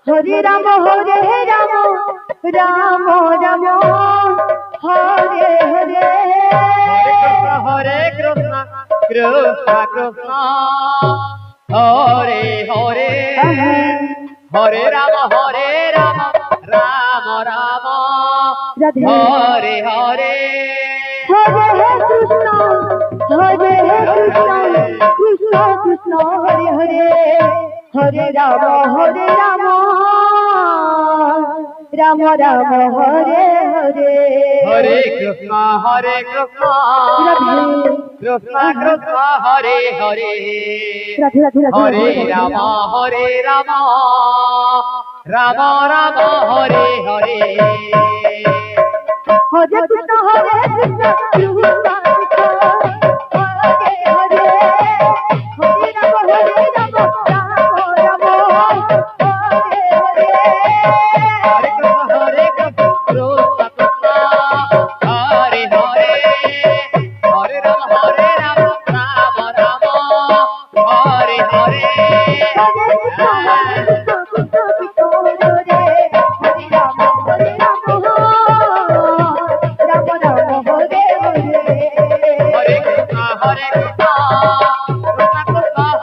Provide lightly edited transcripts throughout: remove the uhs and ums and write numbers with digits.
Hare Ram Ram Ram Hare Hare. Hare Krishna Krishna Krishna Hare Hare, Hare Ram Ram Ram Hare Hare. Hare Krishna Krishna Krishna Hare Hare, Hare Ram Ram Ram Hare Hare. Hare Krishna Krishna Krishna Hare Hare, Hare Ram Ram Ram Ram Hare Hare. Hare Krishna Krishna Krishna Hare Hare, Hare Ram Ram Ram Hare Hare. Hare Krishna Krishna Hare Hare, Hare Ram Ram Ram Hare Hare. Hare Krishna Krishna Hare Hare, Hare Ram Ram Ram Hare Hare. Hare Krishna Krishna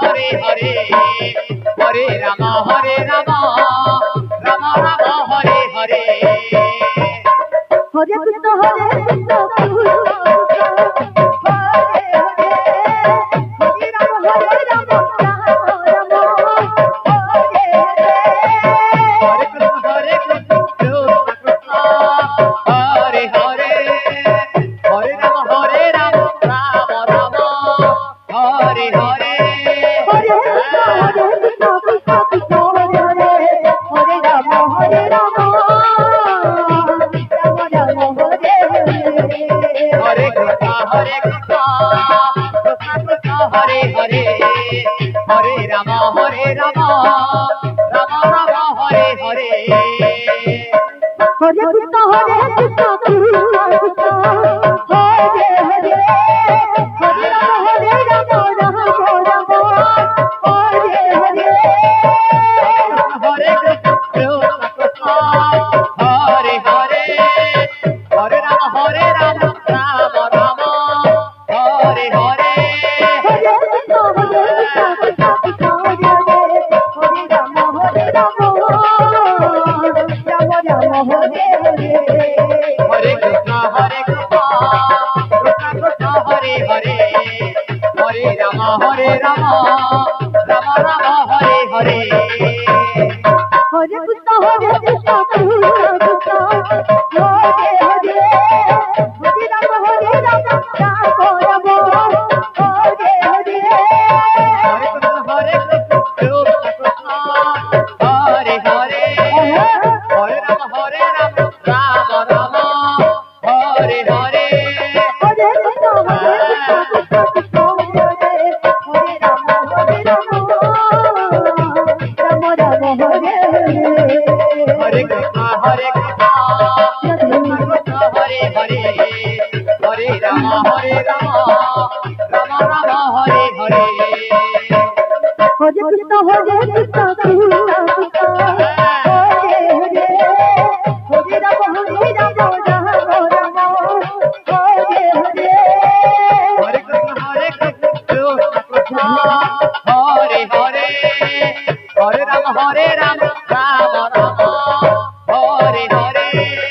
Hare Hare, Hare Ram Ram Ram Hare Hare. Hare Krishna Krishna Hare Hare, Hare Ram Ram Ram Hare Hare. Hare Krishna Krishna Hare Hare, Hare Ram Ram Ram Ram Hare Hare. Hare Krishna Krishna Krishna Hare Hare, Hare Ram Ram Ram Hare Hare. Hare Krishna Krishna Krishna Hare Hare, Hare Ram Ram Ram Hare Hare. Hare Krishna Krishna Hare Hare, Hare Ram Ram Ram Hare Hare. Hare Krishna Krishna Krishna Hare Hare, Hare Ram Ram Ram Hare Hare. Hare Krishna Krishna Krishna Hare Hare, Hare Ram Ram Ram Hare Hare. Hare Krishna Krishna Krishna Hare Hare, Hare Ram Ram Ram Hare Hare. Hare Krishna Krishna Hare Hare, Hare Ram Ram Ram Hare Hare. Hare Krishna Krishna Hare Hare, Hare Ram Ram Ram Hare Hare. Hare Krishna Krishna Hare Hare, Hare Ram Ram Ram Hare Hare. Hare Krishna Krishna Krishna Hare Hare, Hare Ram Ram Ram Hare Hare. Hare Krishna Krishna Hare Hare, Hare Ram Ram Ram Hare Hare.